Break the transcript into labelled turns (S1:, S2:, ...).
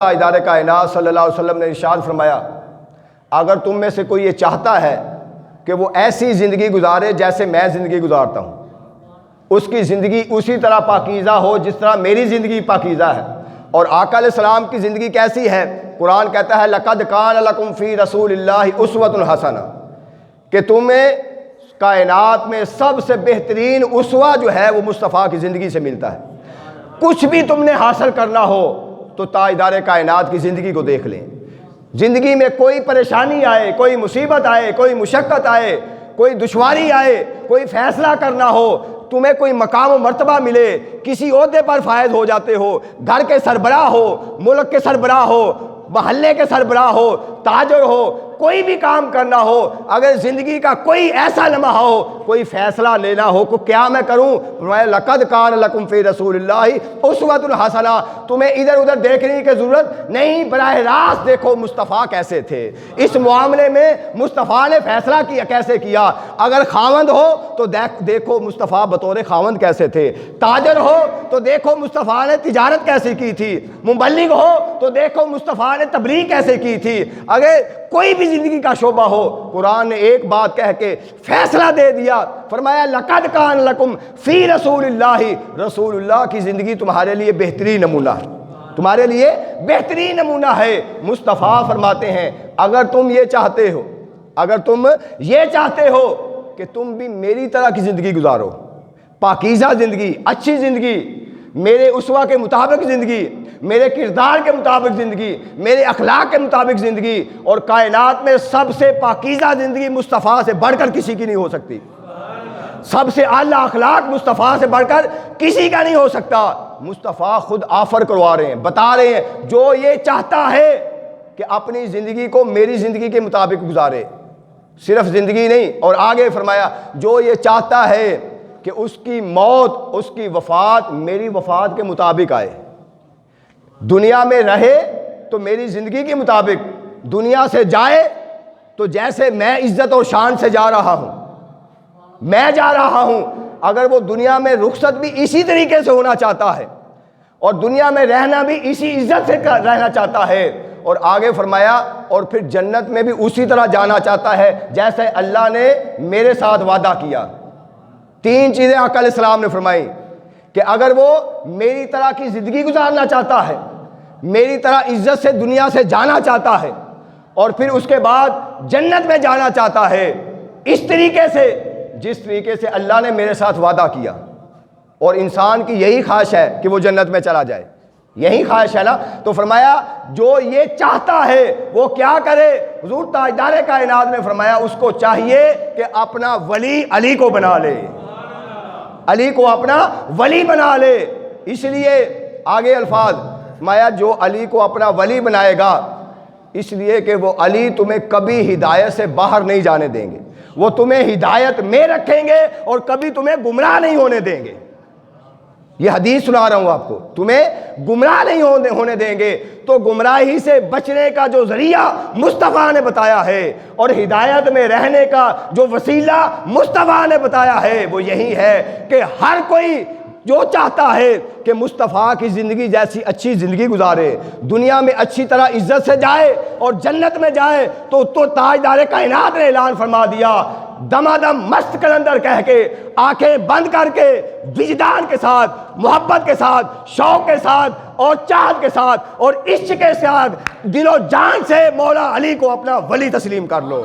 S1: ادارِ کائنات صلی اللہ علیہ وسلم نے ارشاد فرمایا، اگر تم میں سے کوئی یہ چاہتا ہے کہ وہ ایسی زندگی گزارے جیسے میں زندگی گزارتا ہوں، اس کی زندگی اسی طرح پاکیزہ ہو جس طرح میری زندگی پاکیزہ ہے۔ اور آقا علیہ السلام کی زندگی کیسی ہے؟ قرآن کہتا ہے لَقَدْ كَانَ لَكُمْ فِي رَسُولِ اللَّهِ أُسْوَةٌ حَسَنَةٌ، کہ تمہیں کائنات میں سب سے بہترین اسوہ جو ہے وہ مصطفیٰ کی زندگی سے ملتا ہے۔ کچھ بھی تم نے حاصل کرنا ہو تو تاجدار کائنات کی زندگی کو دیکھ لیں۔ زندگی میں کوئی پریشانی آئے، کوئی مصیبت آئے، کوئی مشقت آئے، کوئی دشواری آئے، کوئی فیصلہ کرنا ہو، تمہیں کوئی مقام و مرتبہ ملے، کسی عہدے پر فائز ہو جاتے ہو، گھر کے سربراہ ہو، ملک کے سربراہ ہو، محلے کے سربراہ ہو، تاجر ہو، کوئی بھی کام کرنا ہو، اگر زندگی کا کوئی ایسا لمحہ ہو، کوئی فیصلہ لینا ہو کہ کیا میں کروں، فرمایا لَقَدْ كَانَ لَكُمْ فِي رَسُولِ اللَّهِ أُسْوَةٌ حَسَنَةٌ، تمہیں ادھر ادھر دیکھنے کی ضرورت نہیں، براہ راست دیکھو مصطفیٰ کیسے تھے۔ اس معاملے میں مصطفیٰ نے فیصلہ کیا کیسے کیا؟ اگر خاوند ہو تو دیکھو مصطفیٰ بطور خاوند کیسے تھے، تاجر ہو تو دیکھو مصطفیٰ نے تجارت کیسے کی تھی، مبلغ ہو تو دیکھو مصطفیٰ نے تبلیغ کیسے کی تھی۔ اگر کوئی بھی زندگی کا شعبہ ہو، قرآن نے ایک بات کہہ کے فیصلہ دے دیا، فرمایا لَقَدْ كَانَ لَكُمْ فِي رَسُولِ اللَّهِ، رسول اللہ کی زندگی تمہارے لیے بہترین نمونہ ہے، تمہارے لیے بہترین نمونہ ہے۔ مصطفیٰ فرماتے ہیں اگر تم یہ چاہتے ہو، اگر تم یہ چاہتے ہو کہ تم بھی میری طرح کی زندگی گزارو، پاکیزہ زندگی، اچھی زندگی، میرے اسوہ کے مطابق زندگی، میرے کردار کے مطابق زندگی، میرے اخلاق کے مطابق زندگی، اور کائنات میں سب سے پاکیزہ زندگی مصطفیٰ سے بڑھ کر کسی کی نہیں ہو سکتی، سب سے اعلیٰ اخلاق مصطفیٰ سے بڑھ کر کسی کا نہیں ہو سکتا۔ مصطفیٰ خود آفر کروا رہے ہیں، بتا رہے ہیں جو یہ چاہتا ہے کہ اپنی زندگی کو میری زندگی کے مطابق گزارے، صرف زندگی نہیں، اور آگے فرمایا جو یہ چاہتا ہے کہ اس کی موت، اس کی وفات میری وفات کے مطابق آئے، دنیا میں رہے تو میری زندگی کے مطابق، دنیا سے جائے تو جیسے میں عزت اور شان سے جا رہا ہوں، میں جا رہا ہوں، اگر وہ دنیا میں رخصت بھی اسی طریقے سے ہونا چاہتا ہے اور دنیا میں رہنا بھی اسی عزت سے رہنا چاہتا ہے، اور آگے فرمایا اور پھر جنت میں بھی اسی طرح جانا چاہتا ہے جیسے اللہ نے میرے ساتھ وعدہ کیا۔ تین چیزیں آقا علیہ السلام نے فرمائی کہ اگر وہ میری طرح کی زندگی گزارنا چاہتا ہے، میری طرح عزت سے دنیا سے جانا چاہتا ہے، اور پھر اس کے بعد جنت میں جانا چاہتا ہے اس طریقے سے جس طریقے سے اللہ نے میرے ساتھ وعدہ کیا، اور انسان کی یہی خواہش ہے کہ وہ جنت میں چلا جائے، یہی خواہش ہے نا، تو فرمایا جو یہ چاہتا ہے وہ کیا کرے؟ حضور تاجدار کائنات نے فرمایا اس کو چاہیے کہ اپنا ولی علی کو بنا لے، علی کو اپنا ولی بنا لے۔ اس لیے آگے الفاظ فرمایا جو علی کو اپنا ولی بنائے گا، اس لیے کہ وہ علی تمہیں کبھی ہدایت سے باہر نہیں جانے دیں گے، وہ تمہیں ہدایت میں رکھیں گے اور کبھی تمہیں گمراہ نہیں ہونے دیں گے۔ یہ حدیث سنا رہا ہوں آپ کو، تمہیں گمراہ نہیں ہونے دیں گے۔ تو گمراہی سے بچنے کا جو ذریعہ مصطفیٰ نے بتایا ہے اور ہدایت میں رہنے کا جو وسیلہ مصطفیٰ نے بتایا ہے وہ یہی ہے کہ ہر کوئی جو چاہتا ہے کہ مصطفیٰ کی زندگی جیسی اچھی زندگی گزارے، دنیا میں اچھی طرح عزت سے جائے اور جنت میں جائے، تو تاجدار کائنات نے اعلان فرما دیا دمادم مست کلندر کہہ کے، آنکھیں بند کر کے، وجدان کے ساتھ، محبت کے ساتھ، شوق کے ساتھ اور چاہت کے ساتھ اور عشق کے ساتھ دل و جان سے مولا علی کو اپنا ولی تسلیم کر لو۔